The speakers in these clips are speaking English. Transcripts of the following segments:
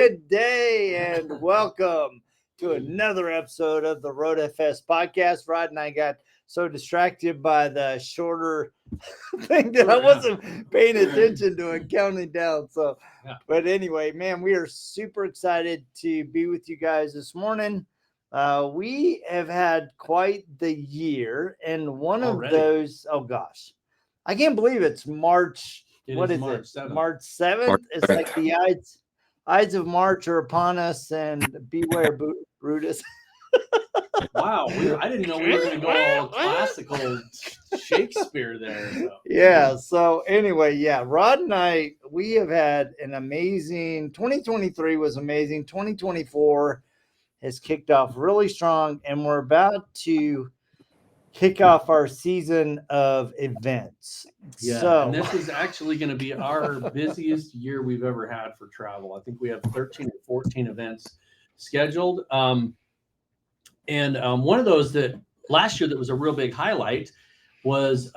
Good day and welcome to another episode of the Road FS podcast. Rod and I got so distracted by the shorter thing that I wasn't paying attention to and counting down. But anyway, man, we are super excited to be with you guys this morning. We have had quite the year, and one of those, oh gosh, I can't believe it's March. What is it? 7th. March 7th. It's like the Ides of March are upon us, and beware, Brutus. Wow, I didn't know we were going to go all classical Shakespeare there. So. Yeah. So anyway, Rod and I, we have had an amazing 2023 was amazing. 2024 has kicked off really strong, and we're about to kick off our season of events. Yeah, and this is actually going to be our busiest year we've ever had for travel. I think we have 13 or 14 events scheduled. And one of those that last year that was a real big highlight was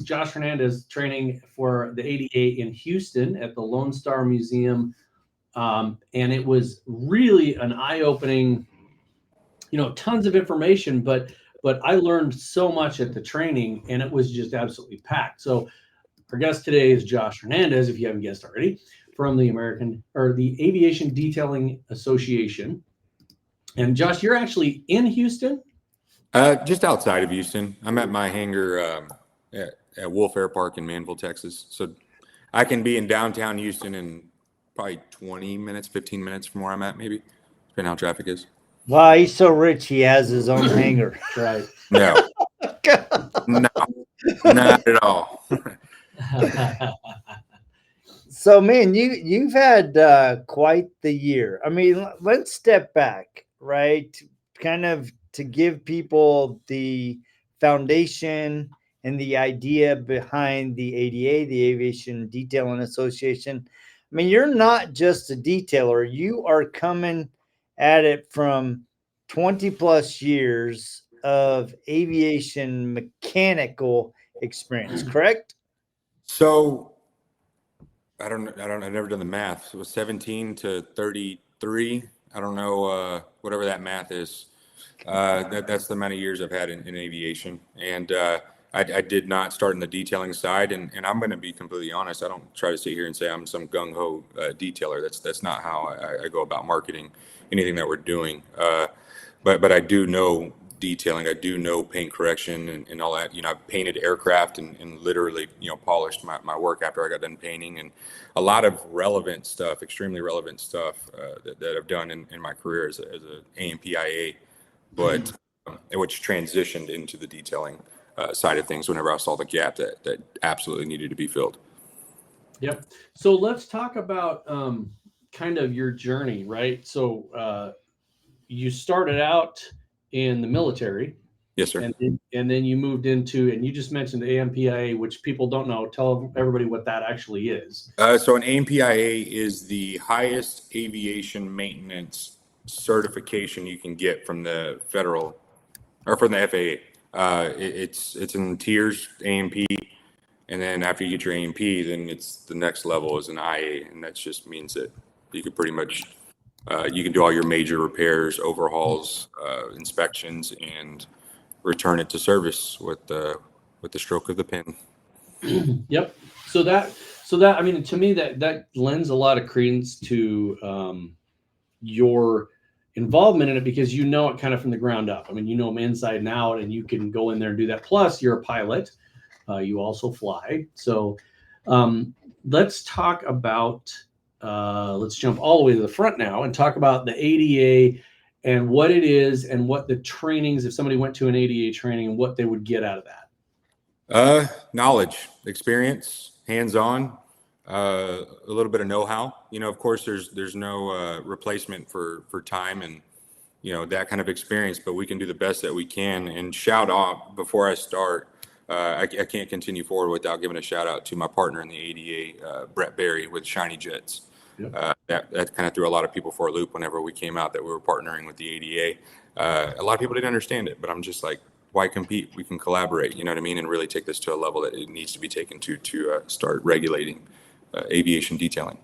Josh Hernandez training for the ADA in Houston at the Lone Star Museum. And it was really an eye-opening, tons of information, but I learned so much at the training, and it was just absolutely packed. So our guest today is Josh Hernandez, if you haven't guessed already, from the Aviation Detailing Association. And Josh, you're actually in Houston? Just outside of Houston. I'm at my hangar at Wolf Air Park in Manville, Texas. So I can be in downtown Houston in probably 20 minutes, 15 minutes from where I'm at, maybe, depending how traffic is. Wow, he's so rich he has his own hangar. Right. No, not at all. So, man, you've had quite the year. I mean, let's step back, right? Kind of to give people the foundation and the idea behind the ADA, the Aviation Detailing Association. I mean, you're not just a detailer. You are coming at it from 20 plus years of aviation mechanical experience, correct? So I've never done the math. It was 17 to 33. I don't know, whatever that math is. That's the amount of years I've had in aviation. And I did not start in the detailing side. And I'm going to be completely honest. I don't try to sit here and say I'm some gung-ho detailer. That's not how I go about marketing anything that we're doing. But I do know detailing. I do know paint correction and all that. I've painted aircraft and literally, polished my work after I got done painting, and a lot of relevant stuff, extremely relevant stuff that I've done in my career as a AMPIA, but which transitioned into the detailing side of things whenever I saw the gap that absolutely needed to be filled. Yep. So let's talk about kind of your journey, right? So you started out in the military. Yes, sir. And then you moved into, and you just mentioned the AMPIA, which people don't know. Tell everybody what that actually is. So an AMPIA is the highest aviation maintenance certification you can get from the federal or from the FAA. It's in tiers, AMP, and then after you get your AMP, then it's the next level is an IA, and that just means that you can pretty much you can do all your major repairs, overhauls, inspections, and return it to service with the stroke of the pen. Yep. So that I mean, to me that lends a lot of credence to your involvement in it, because you know it kind of from the ground up. I mean, you know them inside and out, and you can go in there and do that. Plus, you're a pilot. You also fly. So let's talk about. Let's jump all the way to the front now and talk about the ADA and what it is and what the trainings, if somebody went to an ADA training, and what they would get out of that. Knowledge, experience, hands-on, a little bit of know-how. Of course, there's no replacement for time and that kind of experience, but we can do the best that we can. And shout out before I start. I can't continue forward without giving a shout out to my partner in the ADA, Brett Berry with Shiny Jets. Yep. That kind of threw a lot of people for a loop whenever we came out that we were partnering with the ADA. A lot of people didn't understand it, but I'm just like, why compete? We can collaborate, you know what I mean? And really take this to a level that it needs to be taken to start regulating aviation detailing.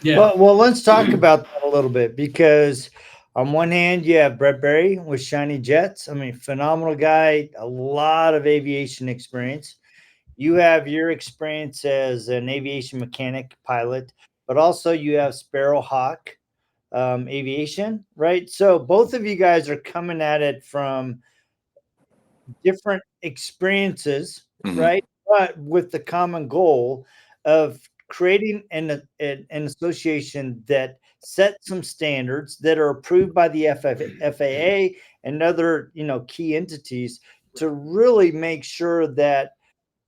Yeah. Well, let's talk about that a little bit because on one hand, you have Brett Berry with Shiny Jets. I mean, phenomenal guy, a lot of aviation experience. You have your experience as an aviation mechanic pilot, but also you have Sparrowhawk Aviation, right? So both of you guys are coming at it from different experiences, Mhm. right? But with the common goal of creating an association that sets some standards that are approved by the FAA and other key entities to really make sure that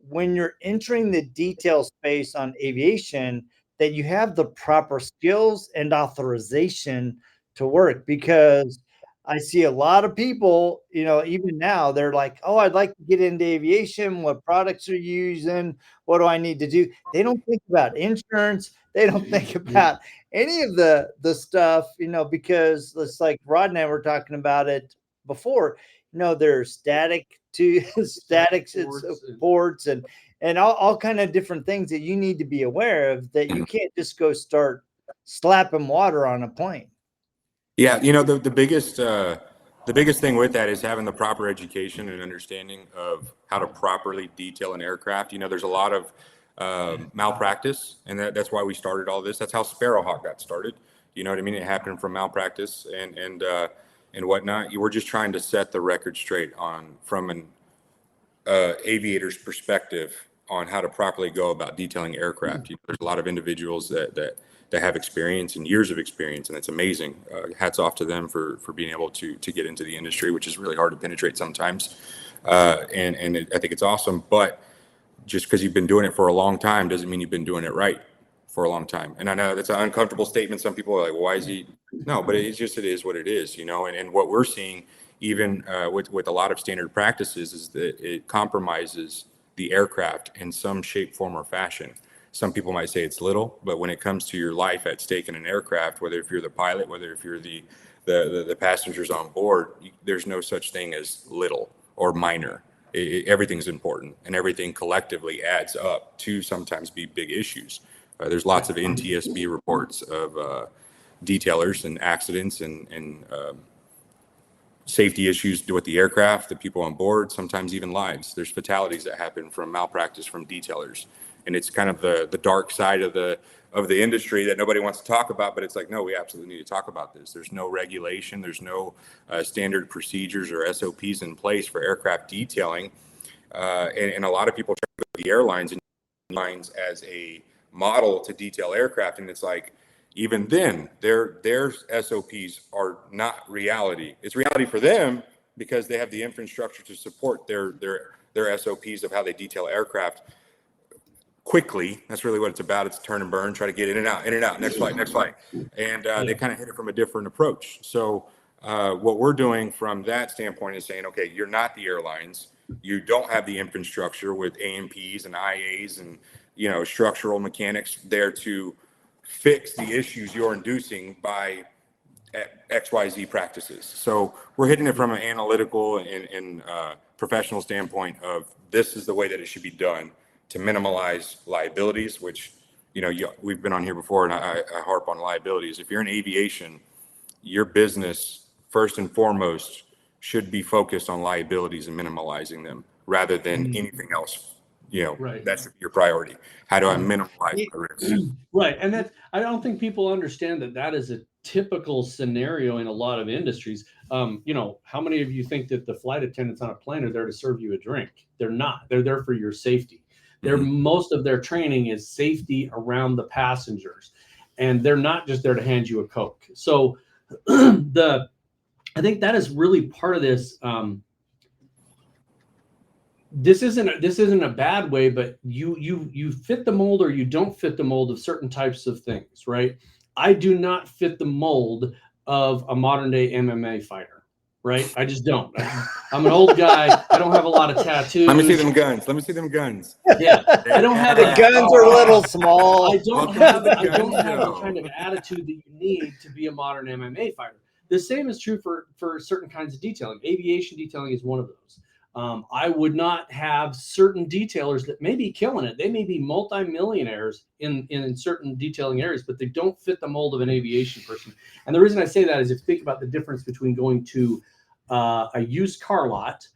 when you're entering the detail space on aviation, that you have the proper skills and authorization to work. Because I see a lot of people, even now, they're like, oh, I'd like to get into aviation. What products are you using? What do I need to do? They don't think about insurance. They don't think about any of the stuff, because it's like Rod and I were talking about it before. There's static to statics ports and all kind of different things that you need to be aware of, that you can't just go start slapping water on a plane. Yeah, the biggest thing with that is having the proper education and understanding of how to properly detail an aircraft. There's a lot of malpractice, and that's why we started all this. That's how Sparrowhawk got started. You know what I mean? It happened from malpractice and whatnot. You were just trying to set the record straight from an aviator's perspective on how to properly go about detailing aircraft. There's a lot of individuals that have experience and years of experience, and it's amazing. Hats off to them for being able to get into the industry, which is really hard to penetrate sometimes. I think it's awesome. But just because you've been doing it for a long time doesn't mean you've been doing it right for a long time. And I know that's an uncomfortable statement. Some people are like, well, why is he? No, but it is what it is, and what we're seeing even with a lot of standard practices is that it compromises the aircraft in some shape, form, or fashion. Some people might say it's little, but when it comes to your life at stake in an aircraft, whether if you're the pilot, whether if you're the passengers on board, there's no such thing as little or minor. Everything's important, and everything collectively adds up to sometimes be big issues. There's lots of NTSB reports of detailers and accidents and safety issues with the aircraft, the people on board, sometimes even lives. There's fatalities that happen from malpractice from detailers, and it's kind of the dark side of the industry that nobody wants to talk about. But it's like, no, we absolutely need to talk about this. There's no regulation, there's no standard procedures or SOPs in place for aircraft detailing, and a lot of people try to go to the airlines as a model to detail aircraft, and it's like, even then, their SOPs are not reality. It's reality for them because they have the infrastructure to support their SOPs of how they detail aircraft quickly. That's really what it's about. It's turn and burn, try to get in and out, next flight. And they kind of hit it from a different approach. So what we're doing from that standpoint is saying, okay, you're not the airlines. You don't have the infrastructure with AMPs and IAs and, structural mechanics there to fix the issues you're inducing by XYZ practices. So we're hitting it from an analytical and professional standpoint of this is the way that it should be done to minimize liabilities, which, we've been on here before, and I harp on liabilities. If you're in aviation, your business, first and foremost, should be focused on liabilities and minimalizing them rather than anything else. Right. That should be your priority. How do I minimize the risk? Right. And I don't think people understand that is a typical scenario in a lot of industries. How many of you think that the flight attendants on a plane are there to serve you a drink? They're not. They're there for your safety. Most of their training is safety around the passengers, and they're not just there to hand you a Coke. So I think that is really part of this. This isn't a bad way, but you fit the mold or you don't fit the mold of certain types of things, right? I do not fit the mold of a modern day MMA fighter, right? I just don't. I'm an old guy. I don't have a lot of tattoos. Let me see them guns. Yeah, I don't have The guns are a little small. I don't have the kind of attitude that you need to be a modern MMA fighter. The same is true for certain kinds of detailing. Aviation detailing is one of those. I would not have certain detailers that may be killing it. They may be multimillionaires in certain detailing areas, but they don't fit the mold of an aviation person. And the reason I say that is if you think about the difference between going to a used car lot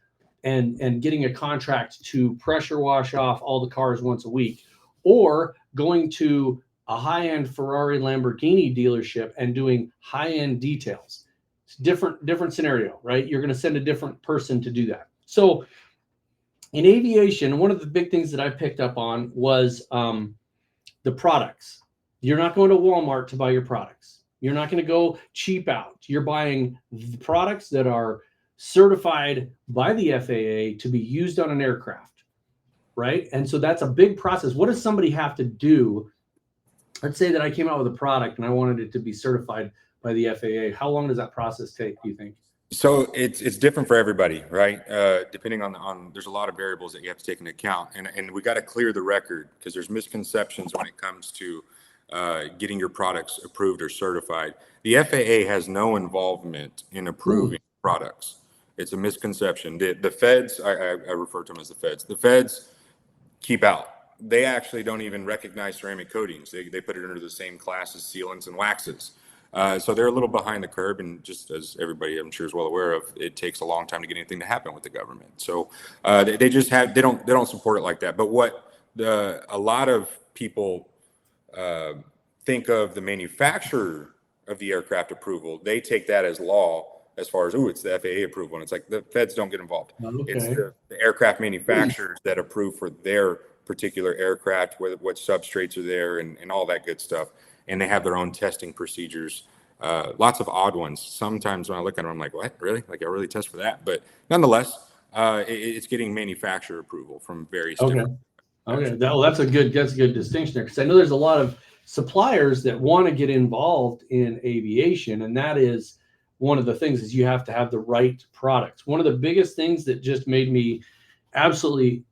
and getting a contract to pressure wash off all the cars once a week, or going to a high-end Ferrari Lamborghini dealership and doing high-end details. It's different scenario, right? You're going to send a different person to do that. So in aviation, one of the big things that I picked up on was the products. You're not going to Walmart to buy your products. You're not going to go cheap out. You're buying the products that are certified by the FAA to be used on an aircraft, right? And so that's a big process. What does somebody have to do? Let's say that I came out with a product and I wanted it to be certified by the FAA. How long does that process take, do you think? So it's different for everybody, right? Depending on there's a lot of variables that you have to take into account, and we got to clear the record because there's misconceptions when it comes to getting your products approved or certified. The FAA has no involvement in approving products. It's a misconception. The feds, I refer to them as the feds. The feds keep out. They actually don't even recognize ceramic coatings. They put it under the same class as sealants and waxes. So they're a little behind the curve, and just as everybody I'm sure is well aware of, it takes a long time to get anything to happen with the government. So they just have they don't support it like that. But what a lot of people think of the manufacturer of the aircraft approval, they take that as law as far as it's the FAA approval, and it's like the feds don't get involved. Okay. It's the aircraft manufacturers that approve for their particular aircraft, what substrates are there, and all that good stuff. And they have their own testing procedures, lots of odd ones. Sometimes when I look at them, I'm like, what, really? Like I really test for that? But nonetheless, it's getting manufacturer approval from various different. Okay. That's a good distinction there, because I know there's a lot of suppliers that want to get involved in aviation, and that is one of the things is you have to have the right products. One of the biggest things that just made me absolutely,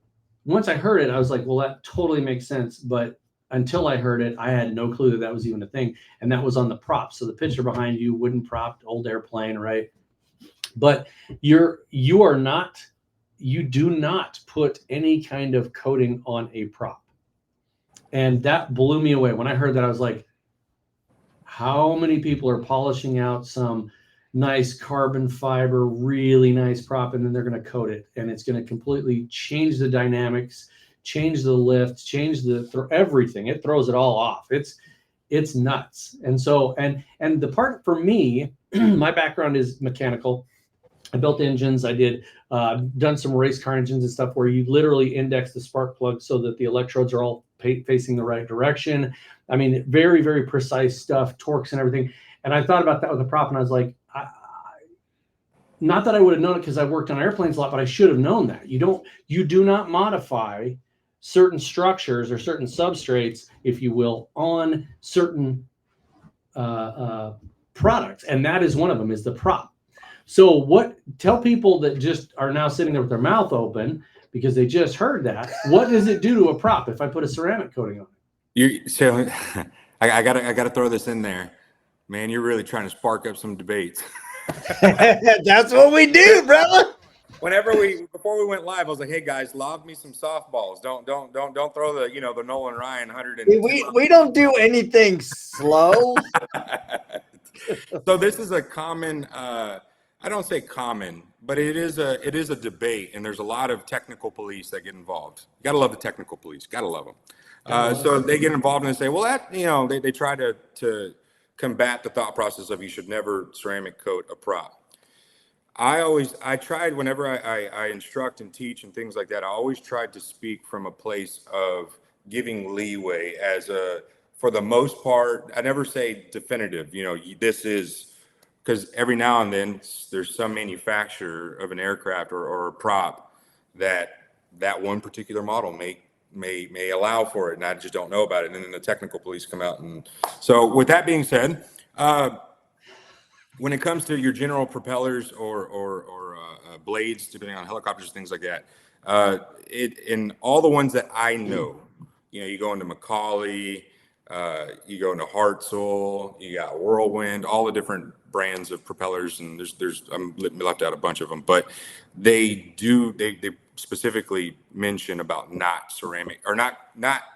once I heard it, I was like, well, that totally makes sense. But until I heard it, I had no clue that was even a thing. And that was on the prop. So the picture behind you, wooden prop, old airplane, right? But you do not put any kind of coating on a prop. And that blew me away. When I heard that, I was like, how many people are polishing out some nice carbon fiber, really nice prop, and then they're going to coat it, and it's going to completely change the dynamics, change the lift, change everything. It throws it all off. It's nuts. And so, and the part for me, my background is mechanical. I built engines. I did done some race car engines and stuff where you literally index the spark plug so that the electrodes are all facing the right direction. I mean, very, very precise stuff, torques and everything. And I thought about that with the prop, and I was like, not that I would have known it because I worked on airplanes a lot, but I should have known that. You do not modify certain structures or certain substrates, if you will, on certain products. And that is one of them, is the prop. So tell people that just are now sitting there with their mouth open because they just heard that, what does it do to a prop if I put a ceramic coating on it? I gotta throw this in there. Man, you're really trying to spark up some debates. That's what we do, brother. Before we went live, I was like, "Hey guys, lob me some softballs. Don't throw the Nolan Ryan 100." We don't do anything slow. So this is a common. I don't say common, but it is a debate, and there's a lot of technical police that get involved. You gotta love the technical police. Gotta love them. So they get involved and they say, "Well, that they try to combat the thought process of you should never ceramic coat a prop." I tried whenever I instruct and teach and things like that, I always tried to speak from a place of giving leeway for the most part. I never say definitive, this is, because every now and then there's some manufacturer of an aircraft or a prop that one particular model may allow for it, and I just don't know about it. And then the technical police come out. And so with that being said, when it comes to your general propellers or blades, depending on helicopters, things like that, in all the ones that I know, you go into Macaulay, You go into Hartzell, you got Whirlwind, all the different brands of propellers, and there's I'm left out a bunch of them, but they specifically mention about not ceramic or not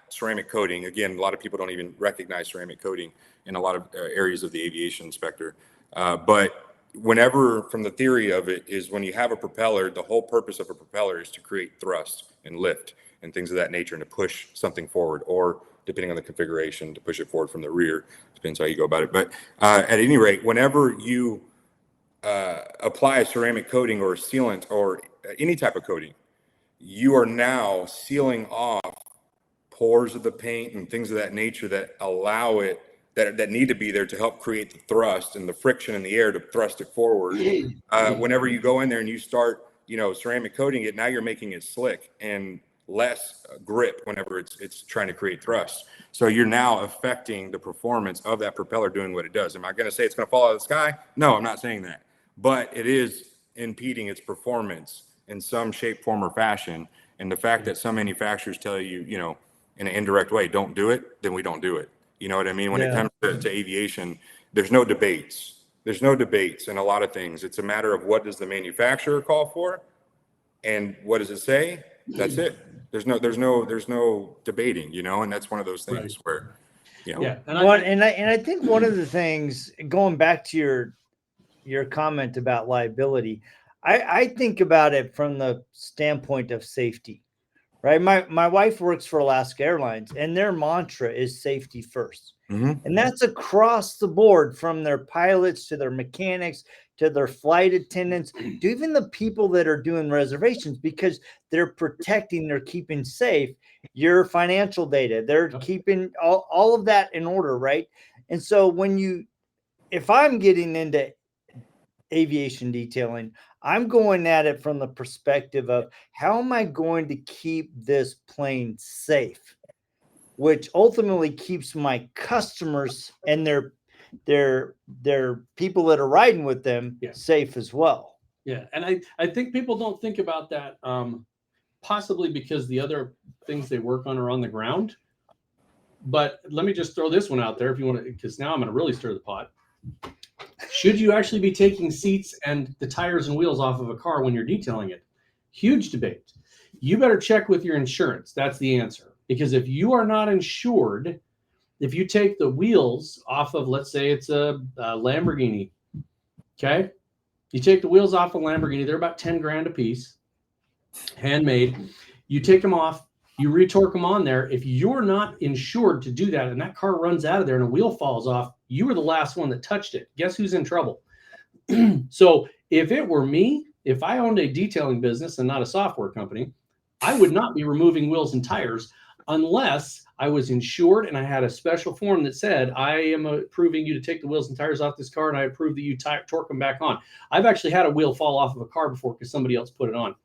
ceramic coating. Again, a lot of people don't even recognize ceramic coating in a lot of areas of the aviation sector, but whenever, from the theory of it, is when you have a propeller, the whole purpose of a propeller is to create thrust and lift and things of that nature, and to push something forward, or depending on the configuration, to push it forward from the rear. Depends how you go about it. But at any rate, whenever you apply a ceramic coating or a sealant or any type of coating, you are now sealing off pores of the paint and things of that nature that allow it, that need to be there to help create the thrust and the friction in the air to thrust it forward. Whenever you go in there and you start, ceramic coating it, now you're making it slick and less grip whenever it's trying to create thrust. So you're now affecting the performance of that propeller doing what it does. Am I going to say it's going to fall out of the sky? No, I'm not saying that. But it is impeding its performance in some shape, form, or fashion. And the fact that some manufacturers tell you, in an indirect way, don't do it, then we don't do it. You know what I mean? When it comes to aviation, there's no debates. There's no debates in a lot of things. It's a matter of what does the manufacturer call for, and what does it say? That's it. There's no debating, and that's one of those things where, Yeah. And I think one of the things, going back to your comment about liability, I think about it from the standpoint of safety, right? My wife works for Alaska Airlines, and their mantra is safety first. Mm-hmm. And that's across the board, from their pilots to their mechanics to their flight attendants to even the people that are doing reservations, because they're keeping safe your financial data. They're keeping all of that in order, right? And so if I'm getting into aviation detailing, I'm going at it from the perspective of, how am I going to keep this plane safe, which ultimately keeps my customers and their people that are riding with them safe as well. Yeah. And I think people don't think about that, possibly because the other things they work on are on the ground. But let me just throw this one out there if you want to, because now I'm going to really stir the pot. Should you actually be taking seats and the tires and wheels off of a car when you're detailing it? Huge debate. You better check with your insurance. That's the answer. Because if you are not insured, if you take the wheels off of, let's say it's a Lamborghini, okay? You take the wheels off a Lamborghini, they're about 10 grand a piece, handmade. You take them off, you retorque them on there. If you're not insured to do that, and that car runs out of there and a wheel falls off, you were the last one that touched it. Guess who's in trouble? So if it were me, if I owned a detailing business and not a software company, I would not be removing wheels and tires unless I was insured and I had a special form that said, I am approving you to take the wheels and tires off this car, and I approve that you torque them back on. I've actually had a wheel fall off of a car before because somebody else put it on.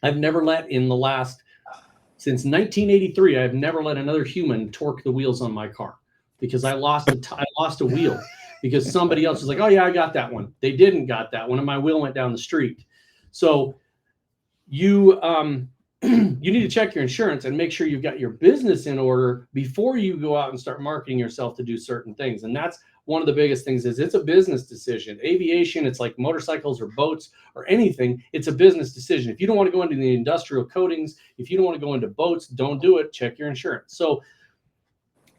I've never since 1983, I've never let another human torque the wheels on my car, because I lost a wheel because somebody else was like, oh yeah, I got that one. They didn't got that one, and my wheel went down the street. So you you need to check your insurance and make sure you've got your business in order before you go out and start marketing yourself to do certain things. And that's one of the biggest things. Is it's a business decision. Aviation, it's like motorcycles or boats or anything. It's a business decision. If you don't want to go into the industrial coatings, if you don't want to go into boats, don't do it. Check your insurance. So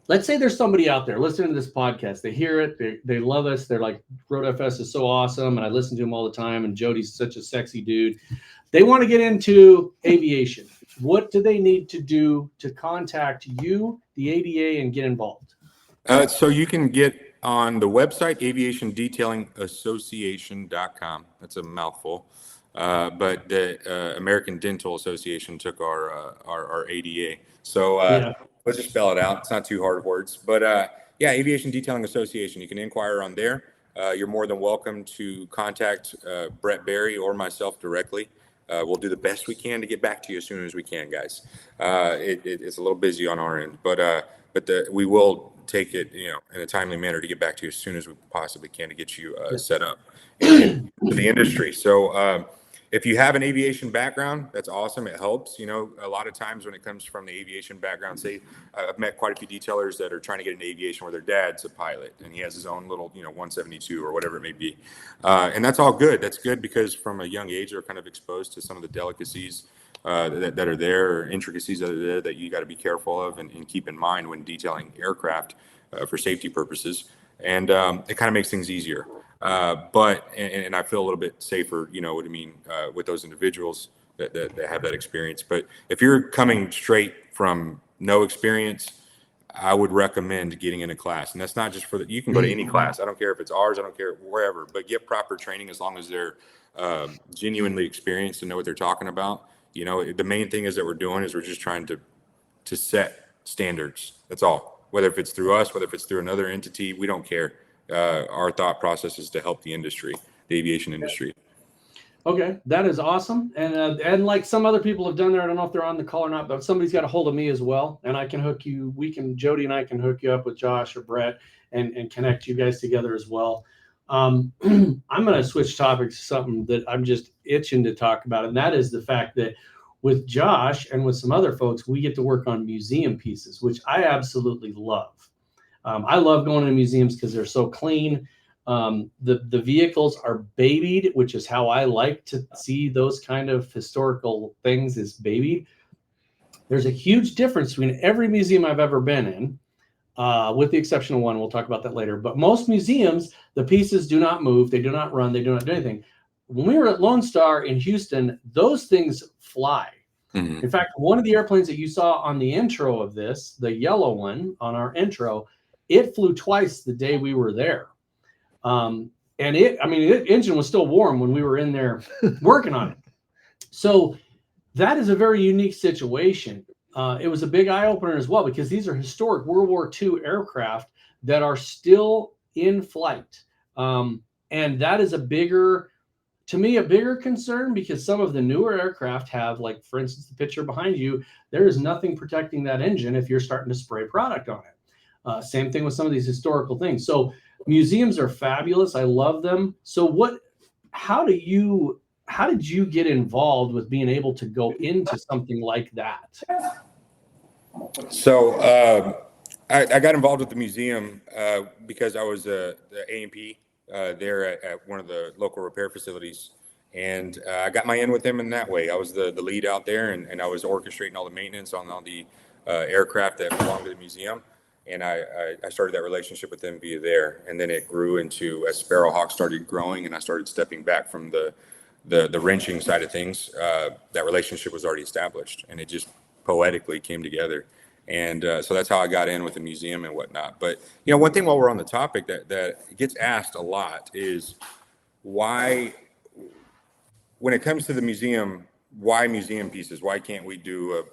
let's say there's somebody out there listening to this podcast. They hear it. They love us. They're like, Road FS is so awesome, and I listen to him all the time, and Jody's such a sexy dude. They want to get into aviation. What do they need to do to contact you, the ADA, and get involved? So you can get on the website, aviationdetailingassociation.com. That's a mouthful. But the American Dental Association took our ADA. So let's just spell it out. It's not too hard of words. But Aviation Detailing Association. You can inquire on there. You're more than welcome to contact Brett Berry or myself directly. We'll do the best we can to get back to you as soon as we can, guys. It's a little busy on our end, but we will take it, in a timely manner to get back to you as soon as we possibly can to get you set up in the industry. So, if you have an aviation background, that's awesome. It helps. A lot of times when it comes from the aviation background, say I've met quite a few detailers that are trying to get into aviation where their dad's a pilot and he has his own little, 172 or whatever it may be. And that's all good. That's good because from a young age, they're kind of exposed to some of the delicacies that are there, or intricacies that are there that you got to be careful of and keep in mind when detailing aircraft for safety purposes. And it kind of makes things easier. But I feel a little bit safer, what I mean, with those individuals that have that experience. But if you're coming straight from no experience, I would recommend getting in a class. And that's not just for you can go to any class. I don't care if it's ours, I don't care wherever, but get proper training as long as they're genuinely experienced and know what they're talking about. The main thing is that we're just trying to set standards. That's all. Whether if it's through us, whether if it's through another entity, we don't care. Our thought process is to help the industry, the aviation industry. Okay, that is awesome. And like some other people have done there, I don't know if they're on the call or not, but somebody's got a hold of me as well, and I can hook you. Jody and I can hook you up with Josh or Brett and connect you guys together as well. I'm going to switch topics to something that I'm just itching to talk about, and that is the fact that with Josh and with some other folks, we get to work on museum pieces, which I absolutely love. I love going to museums because they're so clean. The vehicles are babied, which is how I like to see those kind of historical things, is babied. There's a huge difference between every museum I've ever been in, with the exception of one. We'll talk about that later. But most museums, the pieces do not move. They do not run. They do not do anything. When we were at Lone Star in Houston, those things fly. Mm-hmm. In fact, one of the airplanes that you saw on the intro of this, the yellow one on our intro, it flew twice the day we were there. And the engine was still warm when we were in there working on it. So that is a very unique situation. It was a big eye opener as well, because these are historic World War II aircraft that are still in flight. And that is a bigger concern, because some of the newer aircraft have, like, for instance, the picture behind you, there is nothing protecting that engine if you're starting to spray product on it. Same thing with some of these historical things. So museums are fabulous. I love them. So how did you get involved with being able to go into something like that? So I got involved with the museum because I was the A&P there at one of the local repair facilities. And I got my in with them in that way. I was the lead out there, and I was orchestrating all the maintenance on all the aircraft that belonged to the museum. And I started that relationship with them via there. And then it grew into, as Sparrowhawk started growing and I started stepping back from the wrenching side of things, that relationship was already established, and it just poetically came together. And so that's how I got in with the museum and whatnot. But, one thing while we're on the topic that gets asked a lot is why, when it comes to the museum, why museum pieces? Why can't we do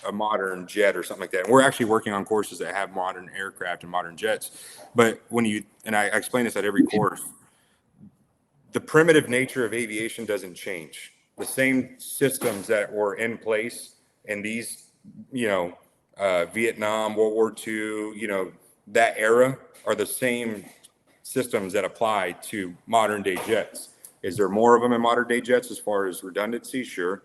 a modern jet or something like that? And we're actually working on courses that have modern aircraft and modern jets. But I explain this at every course, the primitive nature of aviation doesn't change. The same systems that were in place in these, Vietnam, World War II, that era are the same systems that apply to modern day jets. Is there more of them in modern day jets as far as redundancy? Sure.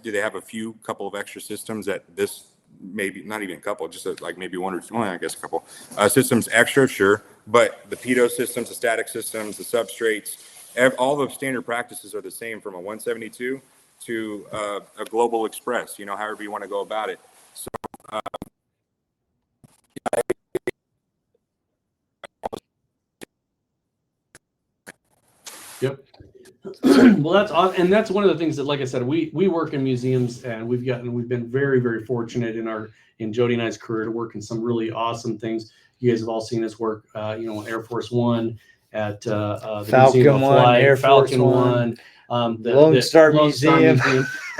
Do they have a couple of extra systems that this, maybe not even a couple, just like maybe one or two, I guess a couple systems extra? Sure. But the pitot systems, the static systems, the substrates, all the standard practices are the same from a 172 to a Global Express, however you want to go about it. So, Yep. Well, that's awesome. And that's one of the things that, like I said, we work in museums, and we've been very, very fortunate in Jody and I's career to work in some really awesome things. You guys have all seen us work, Air Force One, at the Falcon Museum of One, Flight, Air Force Falcon One, the Lone Star Museum,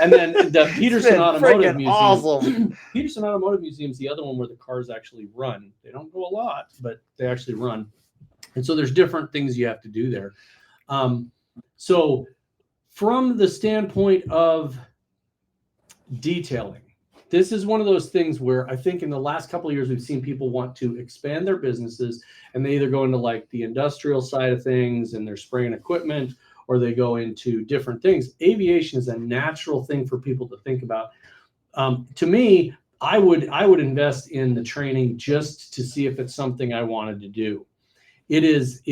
and then the Peterson Automotive Museum. Awesome. Peterson Automotive Museum is the other one where the cars actually run. They don't go a lot, but they actually run. And so there's different things you have to do there. So from the standpoint of detailing, this is one of those things where I think in the last couple of years, we've seen people want to expand their businesses, and they either go into like the industrial side of things and they're spraying equipment, or they go into different things. Aviation is a natural thing for people to think about. To me, I would invest in the training just to see if it's something I wanted to do. It is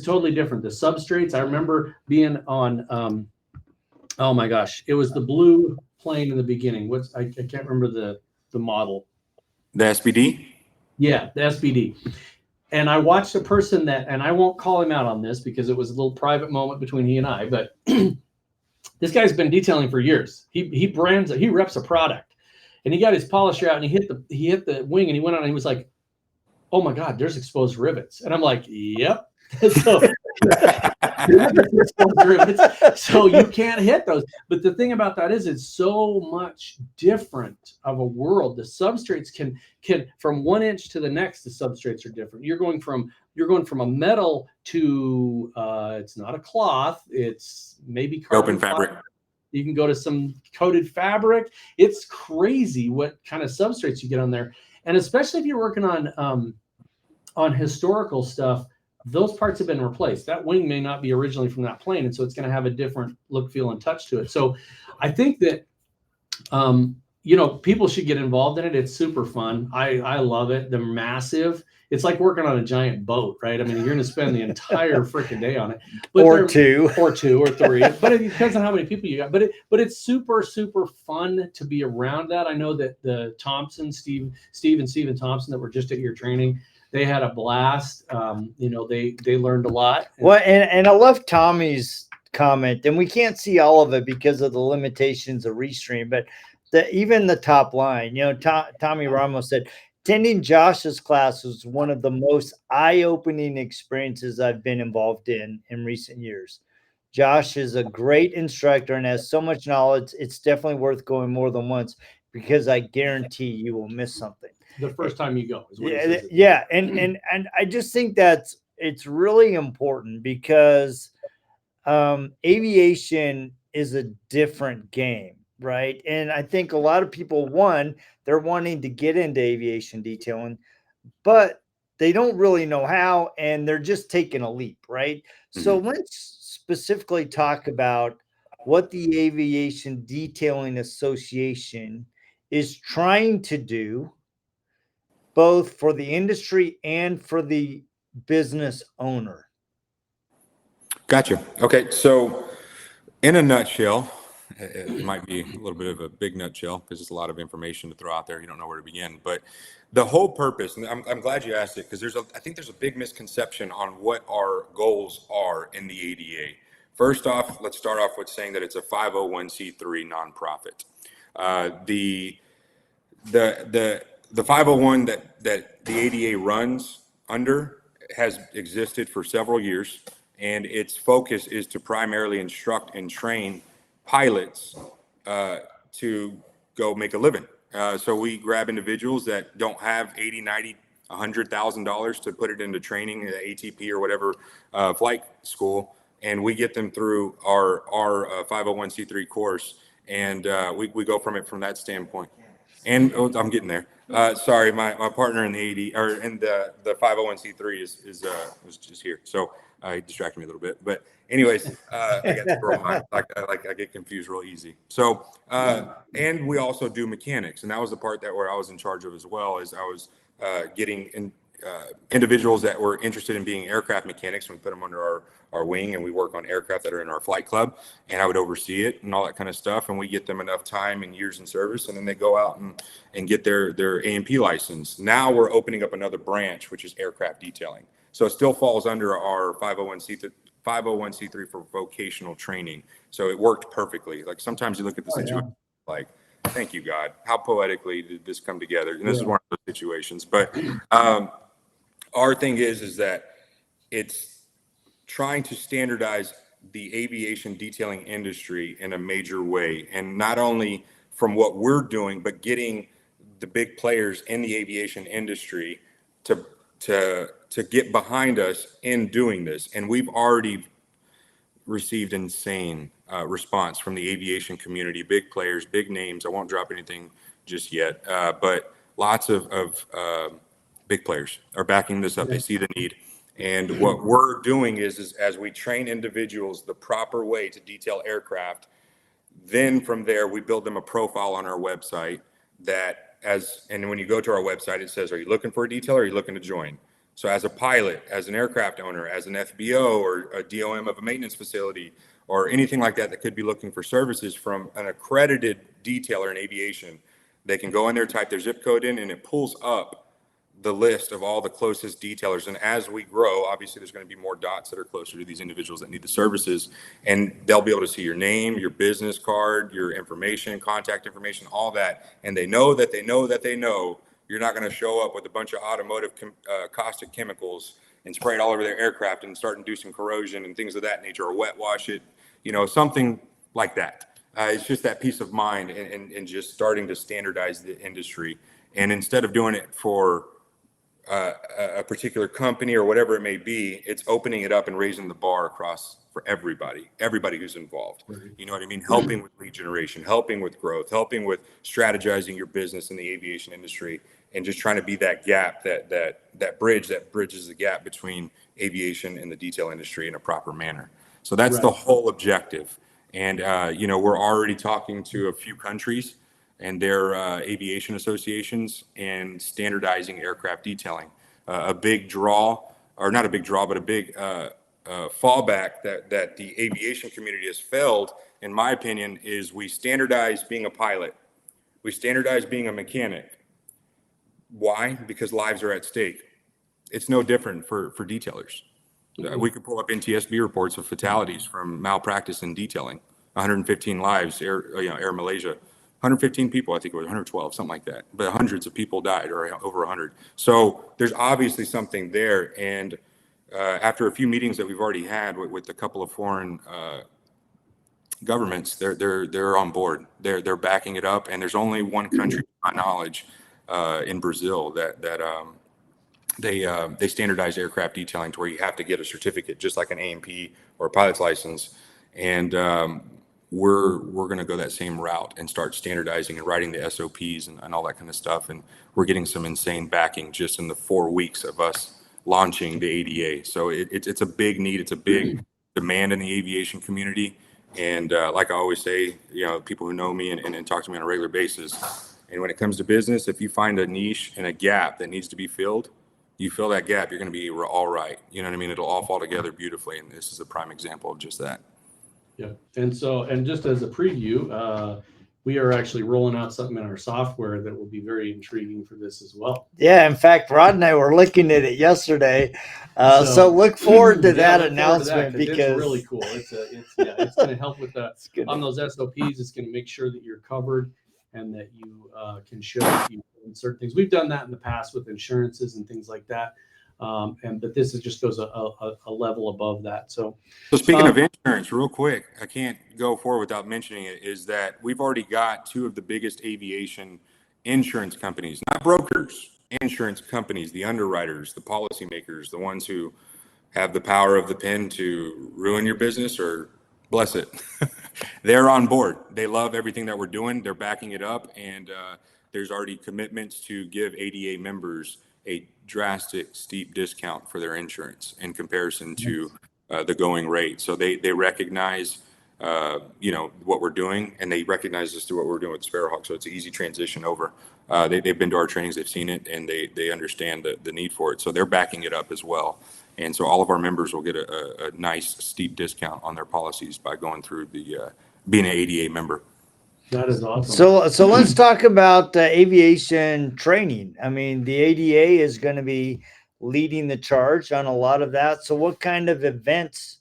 totally different. The substrates, I remember being on, oh my gosh, it was the blue plane in the beginning. I can't remember the model. The SBD? Yeah, the SBD. And I watched a person and I won't call him out on this because it was a little private moment between he and I, but this guy's been detailing for years. He reps a product, and he got his polisher out and he hit the wing and he went on and he was like, oh my God, there's exposed rivets. And I'm like, yep. So, so you can't hit those. But the thing about that is it's so much different of a world. The substrates can from 1 inch to the next, the substrates are different. You're going from a metal to it's not a cloth, it's maybe open fabric. You can go to some coated fabric. It's crazy what kind of substrates you get on there. And especially if you're working on historical stuff, those parts have been replaced. That wing may not be originally from that plane, and so it's going to have a different look, feel, and touch to it. So I think that people should get involved in it. It's super fun. I love it. They're massive. It's like working on a giant boat, right? I mean, you're going to spend the entire freaking day on it, or two or three. But it depends on how many people you got. But it's super, super fun to be around that. I know that the Thompson, Steve and Steven Thompson that were just at your training, they had a blast. They learned a lot. Well, and I love Tommy's comment, and we can't see all of it because of the limitations of Restream, but even the top line, Tommy Ramos said, attending Josh's class was one of the most eye-opening experiences I've been involved in recent years. Josh is a great instructor and has so much knowledge. It's definitely worth going more than once because I guarantee you will miss something. The first time you go. Yeah. And I just think it's really important because aviation is a different game. Right. And I think a lot of people, they're wanting to get into aviation detailing, but they don't really know how, and they're just taking a leap. Right. Mm-hmm. So let's specifically talk about what the Aviation Detailing Association is trying to do, both for the industry and for the business owner. Gotcha. Okay. So in a nutshell, it might be a little bit of a big nutshell because there's a lot of information to throw out there. You don't know where to begin, but the whole purpose, and I'm glad you asked it, because I think there's a big misconception on what our goals are in the ADA. First off, let's start off with saying that it's a 501c3 nonprofit. The 501 that the ADA runs under has existed for several years, and its focus is to primarily instruct and train pilots to go make a living. So we grab individuals that don't have $80, $90, $100,000 to put it into training at ATP or whatever flight school, and we get them through our 501c3 course, and we go from that standpoint. And I'm getting there. Sorry, my partner in the the 501c3 is just here, so he distracted me a little bit. But anyways, I got to throw I get confused real easy. So and we also do mechanics, and that was the part where I was in charge of as well. Is I was getting individuals that were interested in being aircraft mechanics. We put them under our wing, and we work on aircraft that are in our flight club, and I would oversee it and all that kind of stuff. And we get them enough time and years in service, and then they go out and get their A&P license. Now we're opening up another branch, which is aircraft detailing. So it still falls under our 501c3 for vocational training. So it worked perfectly. Like sometimes you look at the situation like, thank you, God. How poetically did this come together? And this is one of those situations. But our thing is that it's trying to standardize the aviation detailing industry in a major way. And not only from what we're doing, but getting the big players in the aviation industry to get behind us in doing this. And we've already received insane response from the aviation community, big players, big names. I won't drop anything just yet, but lots of big players are backing this up. They see the need. And what we're doing is as we train individuals the proper way to detail aircraft, then from there we build them a profile on our website and when you go to our website, it says, are you looking for a detailer or are you looking to join? So as a pilot, as an aircraft owner, as an FBO or a DOM of a maintenance facility or anything like that could be looking for services from an accredited detailer in aviation, they can go in there, type their zip code in, and it pulls up the list of all the closest detailers. And as we grow, obviously there's going to be more dots that are closer to these individuals that need the services, and they'll be able to see your name, your business card, your information, contact information, all that. And they know that you're not going to show up with a bunch of automotive caustic chemicals and spray it all over their aircraft and start inducing corrosion and things of that nature, or wet wash it, something like that. It's just that peace of mind and just starting to standardize the industry. And instead of doing it for a particular company or whatever it may be, it's opening it up and raising the bar across for everybody who's involved. You know what I mean? Helping with lead generation, helping with growth, helping with strategizing your business in the aviation industry, and just trying to be that gap, that bridge that bridges the gap between aviation and the detail industry in a proper manner. So that's the whole objective. And we're already talking to a few countries and their aviation associations and standardizing aircraft detailing. A big draw, or not a big draw, but a big fallback that the aviation community has failed, in my opinion, is we standardize being a pilot. We standardize being a mechanic. Why? Because lives are at stake. It's no different for detailers. We could pull up NTSB reports of fatalities from malpractice in detailing. 115 lives, Air Malaysia. 115 people, I think it was 112, something like that. But hundreds of people died, or over 100. So there's obviously something there. And after a few meetings that we've already had with a couple of foreign governments, they're on board. They're backing it up. And there's only one country, to my knowledge, in Brazil that they standardize aircraft detailing to where you have to get a certificate, just like an A&P or a pilot's license. And we're going to go that same route and start standardizing and writing the SOPs and all that kind of stuff. And we're getting some insane backing just in the 4 weeks of us launching the ADA. So it's a big need. It's a big demand in the aviation community. And like I always say, people who know me and talk to me on a regular basis, and when it comes to business, if you find a niche and a gap that needs to be filled, you fill that gap, you're going to be all right. You know what I mean? It'll all fall together beautifully. And this is a prime example of just that. Yeah. And just as a preview, we are actually rolling out something in our software that will be very intriguing for this as well. Yeah. In fact, Rod and I were looking at it yesterday. So look forward to that announcement, because it's really cool. It's going to help with on those SOPs. It's going to make sure that you're covered and that you can show that you insert things. We've done that in the past with insurances and things like that. But this just goes a level above that. So speaking of insurance, real quick, I can't go forward without mentioning it, is that we've already got 2 of the biggest aviation insurance companies, not brokers, insurance companies, the underwriters, the policymakers, the ones who have the power of the pen to ruin your business or bless it. They're on board. They love everything that we're doing. They're backing it up. And there's already commitments to give ADA members a drastic, steep discount for their insurance in comparison to the going rate. So they recognize, what we're doing, and they recognize this through what we're doing with the Sparrowhawk. So it's an easy transition over. They've been to our trainings, they've seen it, and they understand the need for it. So they're backing it up as well. And so all of our members will get a nice, steep discount on their policies by going through being an ADA member. That is awesome. So let's talk about aviation training. I mean, the ADA is going to be leading the charge on a lot of that. So what kind of events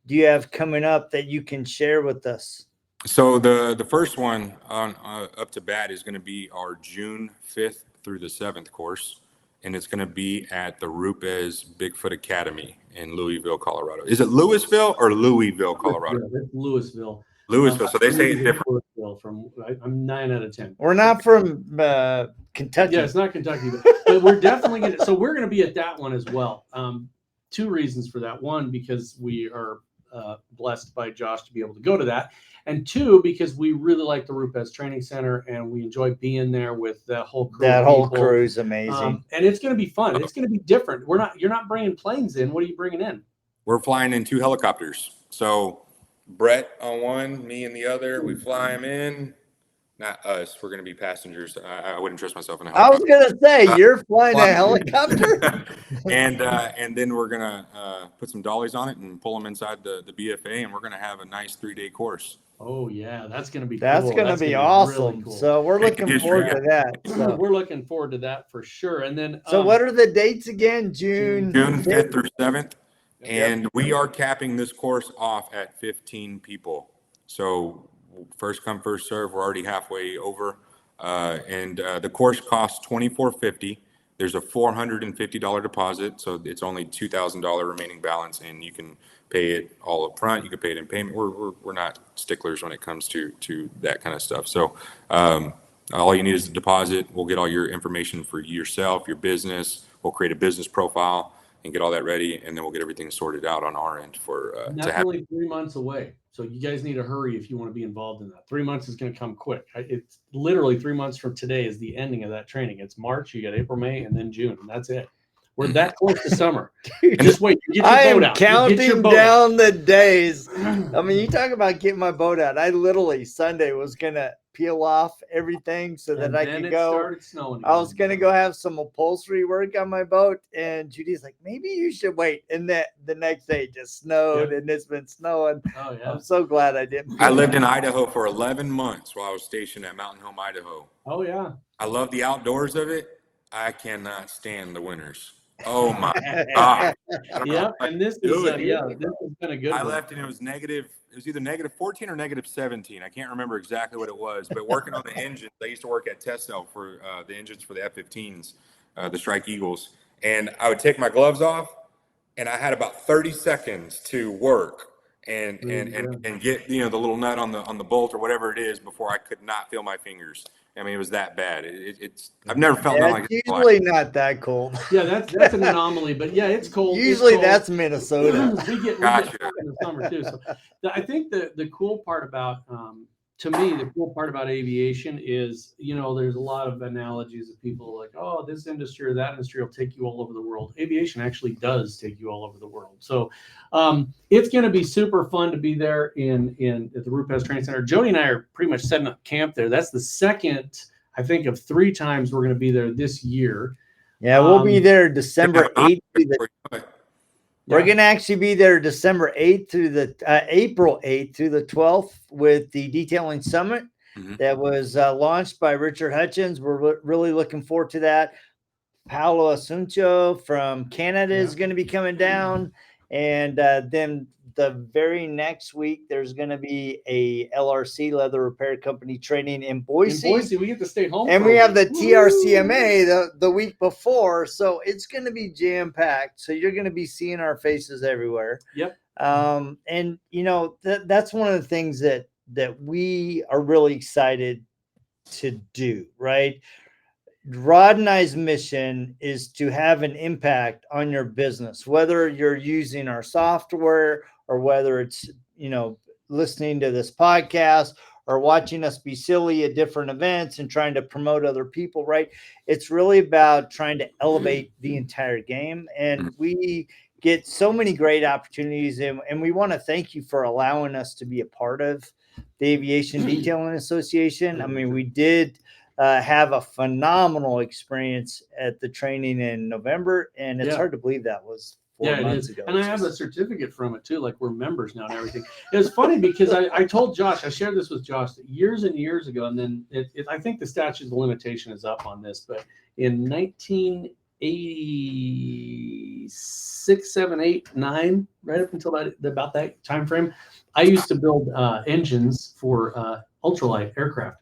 do you have coming up that you can share with us? So the first one on up to bat is going to be our June 5th through the 7th course. And it's going to be at the Rupes Bigfoot Academy in Louisville, Colorado. Is it Louisville or Louisville, Colorado? Yeah, it's Louisville. Louisville. So they say it's different. I'm 9 out of 10. We're not from Kentucky. Yeah, it's not Kentucky, but we're definitely going to. So we're going to be at that one as well. 2 reasons for that. One, because we are blessed by Josh to be able to go to that. And 2, because we really like the Rupes Training Center and we enjoy being there with the whole crew. That whole crew is amazing. And it's going to be fun. It's going to be different. You're not bringing planes in. What are you bringing in? We're flying in 2 helicopters. So Brett on one, me in the other. We fly him in. Not us. We're going to be passengers. I wouldn't trust myself in a helicopter. I was going to say, you're flying a helicopter? and then we're going to put some dollies on it and pull them inside the BFA, and we're going to have a nice 3-day course. Oh, yeah. That's going to be That's cool. going to be awesome. Really cool. So we're looking forward to that. So. We're looking forward to that for sure. And then, so what are the dates again? June 5th or 7th. And we are capping this course off at 15 people. So first come, first serve. We're already halfway over. And the course costs $2,450. There's a $450 deposit. So it's only $2,000 remaining balance, and you can pay it all up front. You can pay it in payment. We're not sticklers when it comes to that kind of stuff. So all you need is a deposit. We'll get all your information for yourself, your business. We'll create a business profile and get all that ready, and then we'll get everything sorted out on our end for that's only 3 months away. So you guys need to hurry if you want to be involved in that. 3 months is going to come quick. It's literally 3 months from today is the ending of that training. It's March, you got April, May, and then June, and that's it. We're that close to summer. Just wait. You get your boat out. Counting down the days. I mean, you talk about getting my boat out. I literally Sunday was gonna peel off everything so that I could go. Started snowing I was gonna go have some upholstery work on my boat, and Judy's like, maybe you should wait. And the next day it just snowed, and it's been snowing. Oh yeah. I'm so glad I didn't. I lived in Idaho for 11 months while I was stationed at Mountain Home, Idaho. Oh yeah. I love the outdoors of it. I cannot stand the winters. Oh my God. Yeah, and this is this has been a good one. I left and it was either negative 14 or negative 17. I can't remember exactly what it was, but working on the engines, I used to work at Tesla for the engines for the F-15s, the Strike Eagles, and I would take my gloves off, and I had about 30 seconds to work and get the little nut on the bolt or whatever it is before I could not feel my fingers. I mean, it was that bad. It's I've never felt that like it's usually not that cold. Yeah, that's an anomaly, but yeah, it's cold. Usually it's cold. That's Minnesota. we get in the summer too. So I think the cool part about to me, the cool part about aviation is, there's a lot of analogies of people like, oh, this industry or that industry will take you all over the world. Aviation actually does take you all over the world. So it's going to be super fun to be there at the Rupes Training Center. Jody and I are pretty much setting up camp there. That's the second, I think, of 3 times we're going to be there this year. Yeah, we'll be there December 8th. We're going to actually be there December 8th through April 8th through the 12th with the Detailing Summit that was launched by Richard Hutchins. We're really looking forward to that. Paolo Asuncio from Canada is going to be coming down. And then the very next week, there's going to be a LRC, Leather Repair Company, training in Boise. In Boise, we get to stay home. And we have the TRCMA the week before. So it's going to be jam-packed. So you're going to be seeing our faces everywhere. Yep. And, that's one of the things that we are really excited to do, right? Rod and I's mission is to have an impact on your business, whether you're using our software or whether it's, listening to this podcast or watching us be silly at different events and trying to promote other people, right? It's really about trying to elevate the entire game. And we get so many great opportunities. And we want to thank you for allowing us to be a part of the Aviation Detailing Association. I mean, we did have a phenomenal experience at the training in November, and it's hard to believe that was 4 months ago. And I have a certificate from it too, like we're members now and everything. It was funny because I told Josh, I shared this with Josh years and years ago, and then I think the statute of limitation is up on this, but in 1986, 7, 8, 9, right up until about that time frame, I used to build engines for ultralight aircraft.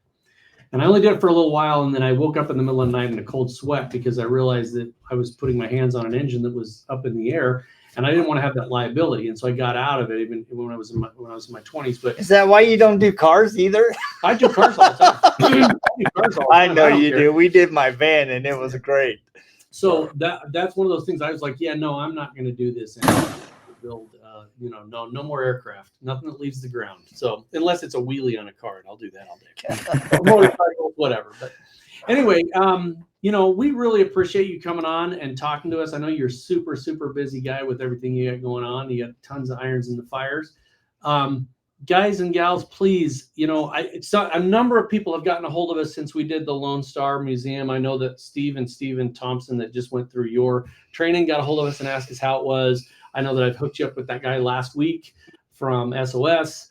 And I only did it for a little while, and then I woke up in the middle of the night in a cold sweat because I realized that I was putting my hands on an engine that was up in the air, and I didn't want to have that liability. And so I got out of it even when I was in my 20s. But is that why you don't do cars either? I do cars all the time. I know you do. We did my van, and it was great. So that's one of those things I was like, yeah, no, I'm not going to do this anymore. build, no more aircraft, nothing that leaves the ground. So unless it's a wheelie on a cart, I'll do that all day. Motorcycle, whatever. But anyway, we really appreciate you coming on and talking to us. I know you're super, super busy guy with everything you got going on. You got tons of irons in the fires. Guys and gals, please, a number of people have gotten a hold of us since we did the Lone Star Museum. I know that Steven Thompson, that just went through your training, got a hold of us and asked us how it was. I know that I've hooked you up with that guy last week from SOS.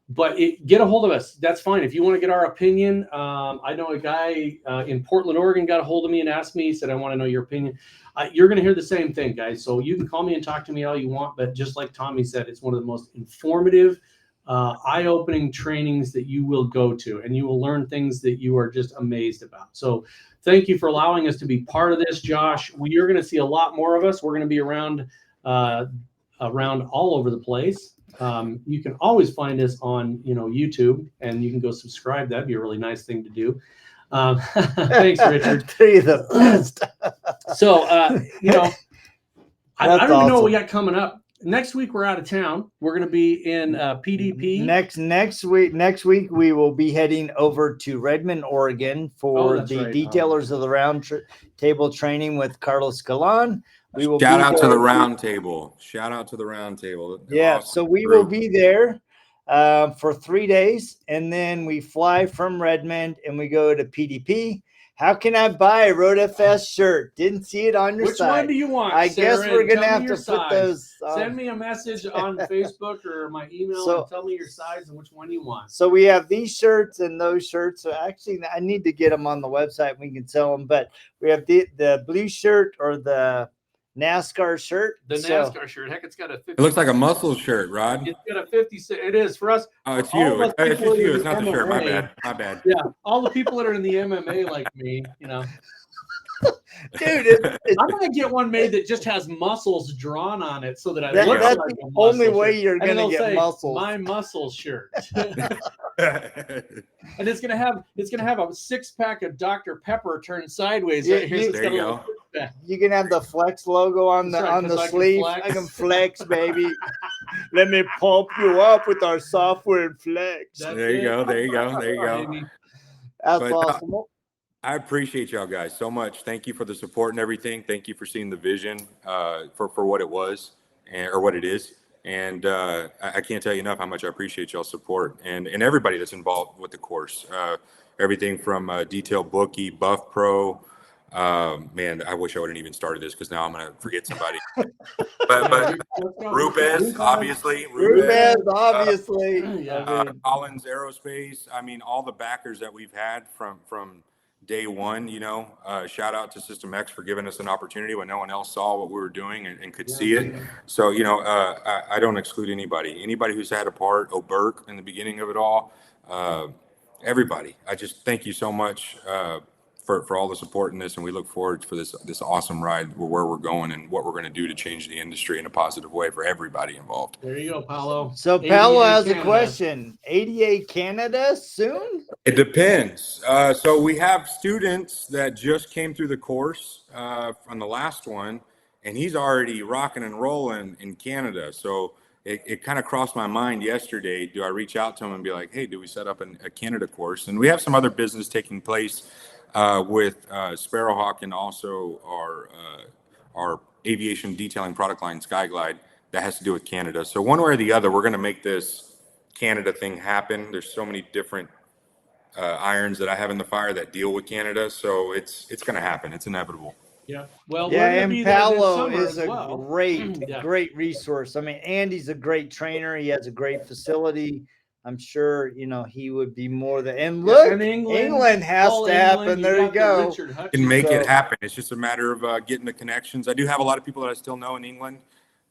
But get a hold of us. That's fine. If you want to get our opinion, I know a guy in Portland, Oregon got a hold of me and asked me, he said, I want to know your opinion. You're going to hear the same thing, guys. So you can call me and talk to me all you want. But just like Tommy said, it's one of the most informative, eye-opening trainings that you will go to. And you will learn things that you are just amazed about. So thank you for allowing us to be part of this, Josh. You're going to see a lot more of us. We're going to be around all over the place. You can always find us on, YouTube, and you can go subscribe. That'd be a really nice thing to do. Thanks, Richard. You're the best. So, I don't even know awesome. what we got coming up. Next week, we're out of town. We're going to be in PDP. Next week, we will be heading over to Redmond, Oregon for the detailers of the round table training with Carlos Galan. We will Shout out to the round table. Yeah, awesome so we group. will be there for 3 days, and then we fly from Redmond and we go to PDP. How can I buy a Road FS shirt? Didn't see it on your Which site. one do you want? I guess Sarah, we're gonna tell have me to your put size. those. Send me a message on Facebook or my email and tell me your size and which one you want. So we have these shirts and those shirts. So actually, I need to get them on the website and we can sell them. But we have the blue shirt or the NASCAR shirt. The NASCAR shirt. Heck, it's got a 50. It looks like a muscle shirt, Rod. It's got a 50. It is for us. Oh, it's you. It's just you. It's not the shirt. My bad. Yeah, all the people that are in the MMA like me, Dude, I'm gonna get one made that just has muscles drawn on it, so that I that's look like the a only muscle way shirt. you're And gonna it'll get say, muscles. My muscle shirt. And it's gonna have a 6-pack of Dr. Pepper turned sideways right here. So there you go. You can have the Flex logo on the sleeve. I can flex, baby. Let me pump you up with our software and Flex. There you go. That's awesome. I appreciate y'all guys so much. Thank you for the support and everything. Thank you for seeing the vision for what it was or what it is. And I can't tell you enough how much I appreciate y'all's support and everybody that's involved with the course. Everything from Detail Bookie, Buff Pro. Man, I wish I wouldn't even started this because now I'm gonna forget somebody. but Rupes, obviously. Collins Aerospace. I mean, all the backers that we've had from day one. Shout out to System X for giving us an opportunity when no one else saw what we were doing and could see it. So I don't exclude anybody who's had a part. O'Burke in the beginning of it all. Everybody. I just thank you so much. For all the support in this, and we look forward for this awesome ride where we're going and what we're going to do to change the industry in a positive way for everybody involved. There you go, Paolo. So Paolo has a question. ADA Canada soon? It depends. So we have students that just came through the course on the last one, and he's already rocking and rolling in Canada. So it kind of crossed my mind yesterday. Do I reach out to him and be like, hey, do we set up a Canada course? And we have some other business taking place with Sparrowhawk and also our aviation detailing product line, Skyglide, that has to do with Canada. So one way or the other, we're going to make this Canada thing happen. There's so many different irons that I have in the fire that deal with Canada. So it's going to happen. It's inevitable. Yeah. Well, and Paolo is a well. great resource. I mean, Andy's a great trainer. He has a great facility. I'm sure, he would be more than, and look, and England has to happen. There you go. Can make it happen. It's just a matter of getting the connections. I do have a lot of people that I still know in England.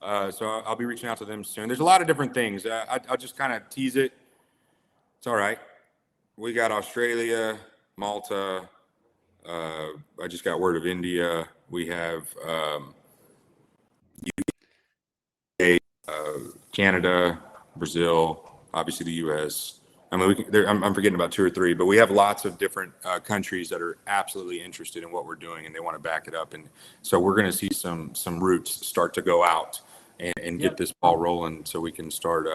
So I'll be reaching out to them soon. There's a lot of different things. I'll just kind of tease it. It's all right. We got Australia, Malta. I just got word of India. We have UK, Canada, Brazil, obviously the U.S. I mean, I'm forgetting about 2 or 3, but we have lots of different countries that are absolutely interested in what we're doing, and they want to back it up. And so we're going to see some roots start to go out and get this ball rolling so we can start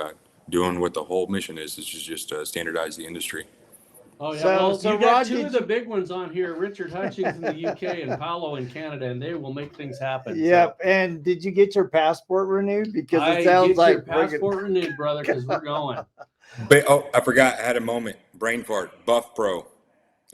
doing what the whole mission is just standardize the industry. Oh yeah, So you got Rod, two of the big ones on here, Richard Hutchings in the UK and Paolo in Canada, and they will make things happen. Yep. So And did you get your passport renewed? Because I it sounds get like your passport renewed, brother, because we're going. Oh, I forgot. I had a moment. Brain fart. Buff Pro.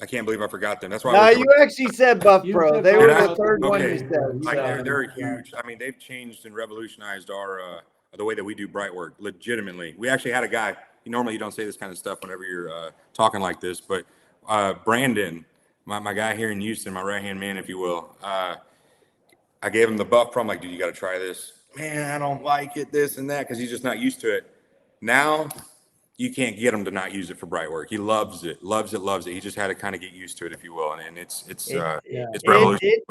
I can't believe I forgot them. That's why. No, you actually said Buff You Pro. said They Buff were Pro. the third one you Okay. said. Like So. they're huge. I mean, they've changed and revolutionized our the way that we do bright work. Legitimately, we actually had a guy. Normally, you don't say this kind of stuff whenever you're talking like this, but Brandon, my guy here in Houston, my right hand man, if you will. I gave him the Buff Pro. I'm like, dude, you got to try this. Man, I don't like it, this and that, because he's just not used to it. Now, you can't get him to not use it for bright work. He loves it. He just had to kind of get used to it, if you will, and it's revolutionary.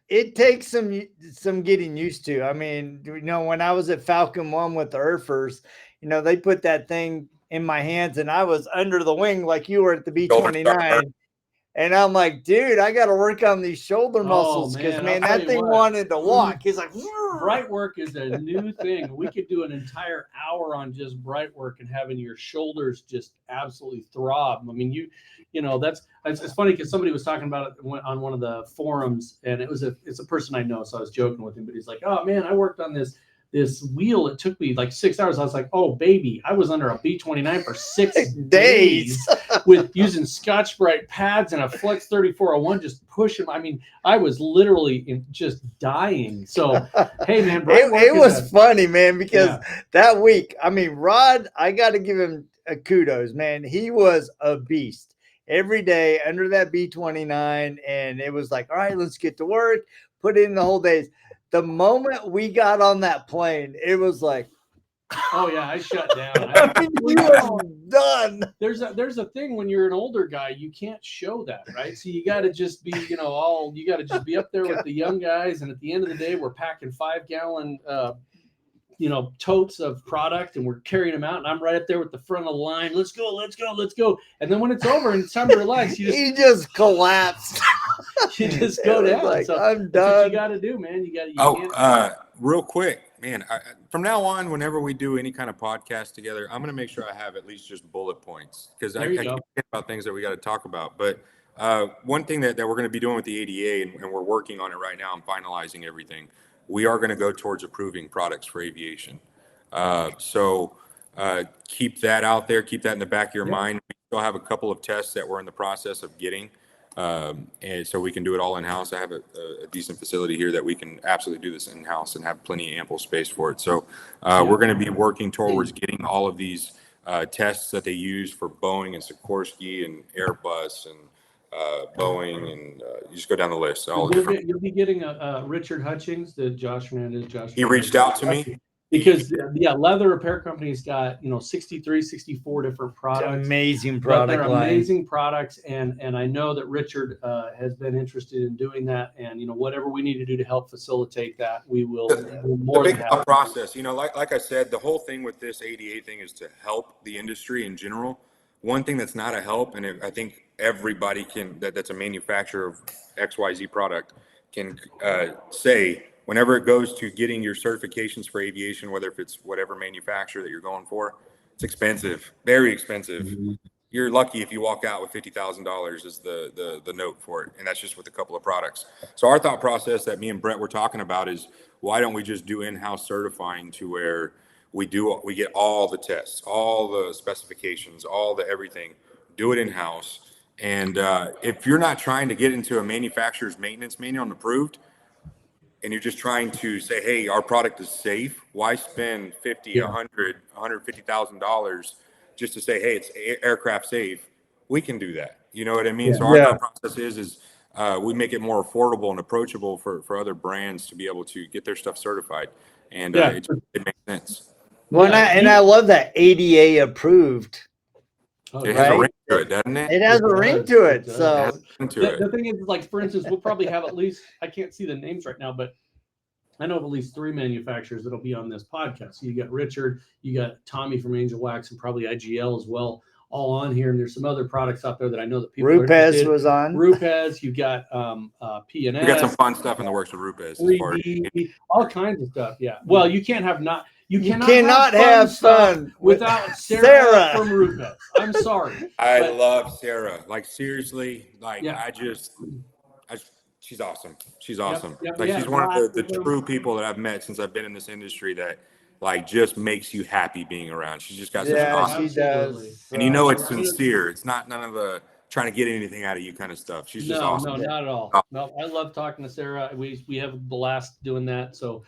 It takes some getting used to. I mean, when I was at Falcon 1 with the Urfers, they put that thing in my hands and I was under the wing like you were at the B-29. And I'm like, dude, I got to work on these shoulder muscles because, man, that thing wanted to walk. He's like, bright work is a new thing. We could do an entire hour on just bright work and having your shoulders just absolutely throb. I mean, it's funny because somebody was talking about it on one of the forums, and it's a person I know, so I was joking with him, but he's like, oh man, I worked on this wheel. It took me like 6 hours. I was like, oh baby, I was under a B-29 for 6 days with using Scotch-Brite pads and a Flex 3401, just pushing. I mean, I was literally just dying. So, hey man, it was funny, man, because that week, I mean, Rod, I got to give him kudos, man. He was a beast every day under that B-29, and it was like, all right, let's get to work, put in the whole days. The moment we got on that plane, it was like, oh yeah, I shut down. I mean, we were done. There's a thing when you're an older guy, you can't show that, right? So you got to just be, you got to just be up there with the young guys. And at the end of the day, we're packing 5-gallon, totes of product, and we're carrying them out. And I'm right up there with the front of the line. Let's go. And then when it's over and it's time to relax, he just collapsed. You just go down. Like, so I'm done. That's what you got to do, man. You got. Real quick, man. From now on, whenever we do any kind of podcast together, I'm going to make sure I have at least just bullet points because I can't forget about things that we got to talk about. But one thing that we're going to be doing with the ADA, and we're working on it right now, I'm finalizing everything. We are going to go towards approving products for aviation. So keep that out there. Keep that in the back of your mind. We still have a couple of tests that we're in the process of getting. And so we can do it all in-house. I have a decent facility here that we can absolutely do this in-house and have plenty of ample space for it. So we're going to be working towards getting all of these tests that they use for Boeing and Sikorsky and Airbus and Boeing, and you just go down the list. You'll be getting a Richard Hutchings, the Josh Hernandez. He reached out to me. Because leather repair company's got 63, 64 different products. It's amazing product they're line. amazing products, and I know that Richard has been interested in doing that, and whatever we need to do to help facilitate that, we will. The big process, like I said, the whole thing with this ADA thing is to help the industry in general. One thing that's not a help, and I think everybody that's a manufacturer of XYZ product can say. Whenever it goes to getting your certifications for aviation, whether if it's whatever manufacturer that you're going for, it's expensive, very expensive. Mm-hmm. You're lucky if you walk out with $50,000 is the note for it. And that's just with a couple of products. So our thought process that me and Brett were talking about is why don't we just do in-house certifying to where we get all the tests, all the specifications, all the everything, do it in-house. And if you're not trying to get into a manufacturer's maintenance manual and approved, and you're just trying to say, hey, our product is safe, why spend $150,000 just to say, hey, it's aircraft safe? We can do that. You know what I mean? Yeah. So our thought process is we make it more affordable and approachable for other brands to be able to get their stuff certified. And it makes sense. Well, I love that ADA approved. It has a ring to it, doesn't it? It has a ring to it. So the thing is, like, for instance, we'll probably have at least, I can't see the names right now, but I know of at least 3 manufacturers that'll be on this podcast. So you got Richard, you got Tommy from Angel Wax, and probably IGL as well all on here. And there's some other products out there that I know that people Rupes was on. Rupes, you've got P&S. We got some fun stuff in the works with Rupes. 3D, all kinds of stuff. Yeah. Well, you cannot cannot have fun without Sarah from Rupes. I'm sorry. I love Sarah. Like, seriously, like, Yeah. she's awesome. She's awesome. Yep, like, yeah. she's one of the true people that I've met since I've been in this industry that, like, just makes you happy being around. She's just got such an awesome. She does. And you know it's sincere. It's not none of the trying to get anything out of you kind of stuff. She's just awesome. No, not at all. No, I love talking to Sarah. We have a blast doing that. So,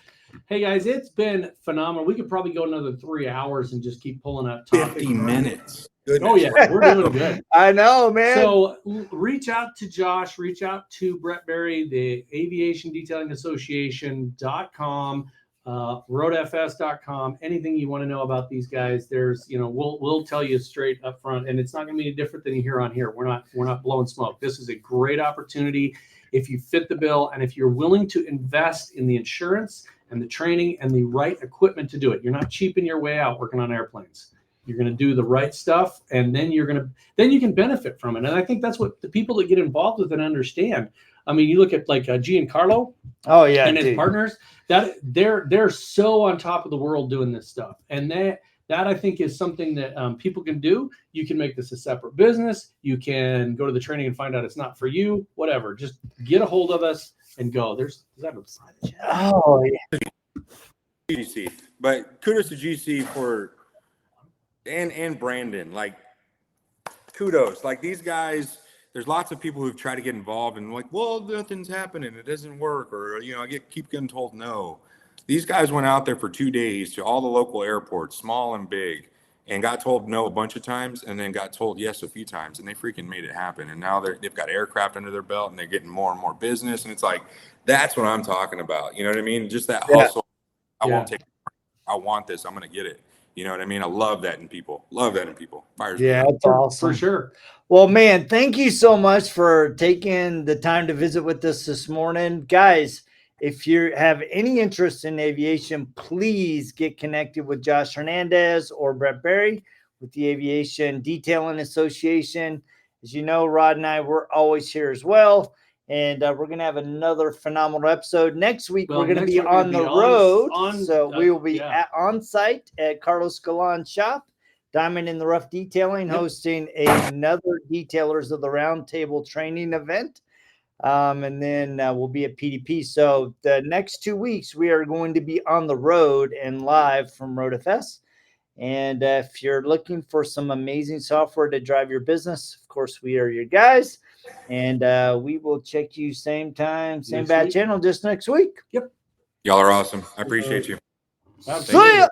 hey guys, it's been phenomenal. We could probably go another 3 hours and just keep pulling out topics. 50 minutes. Goodness. Oh yeah, we're doing good. I know, man. So reach out to Josh, reach out to Brett Berry, the Aviation Detailing Association.com, roadfs.com. Anything you want to know about these guys, there's, we'll tell you straight up front, and it's not going to be any different than you hear on here. We're not blowing smoke. This is a great opportunity if you fit the bill and if you're willing to invest in the insurance and the training and the right equipment to do it. You're not cheaping your way out working on airplanes. You're going to do the right stuff, and then you can benefit from it. And I think that's what the people that get involved with it understand. I mean, you look at like Giancarlo, and his partners. That they're so on top of the world doing this stuff, and that I think is something that people can do. You can make this a separate business. You can go to the training and find out it's not for you. Whatever, just get a hold of us and go. Is that a private chat? Oh yeah. GC, but kudos to GC for. And Brandon, like, kudos. Like, these guys, there's lots of people who've tried to get involved and like, well, nothing's happening, it doesn't work, or I keep getting told no. These guys went out there for 2 days to all the local airports, small and big, and got told no a bunch of times, and then got told yes a few times, and they freaking made it happen. And now they've got aircraft under their belt, and they're getting more and more business. And it's like, that's what I'm talking about. You know what I mean? Just that hustle. I won't take it. I want this. I'm going to get it. You know what I mean? I love that in people. Yeah, that's awesome. For sure. Well, man, thank you so much for taking the time to visit with us this morning. Guys, if you have any interest in aviation, please get connected with Josh Hernandez or Brett Berry with the Aviation Detailing Association. As you know, Rod and I, we're always here as well. And we're going to have another phenomenal episode. Next week, we're going to be on the road. So we will be on site at Carlos Galan's shop, Diamond in the Rough Detailing, hosting another Detailers of the Round Table training event. And then we'll be at PDP. So the next 2 weeks, we are going to be on the road and live from RoadFS. And if you're looking for some amazing software to drive your business, of course, we are your guys. And we will check you same time, same bad channel just next week. Yep. Y'all are awesome. I appreciate you. See ya.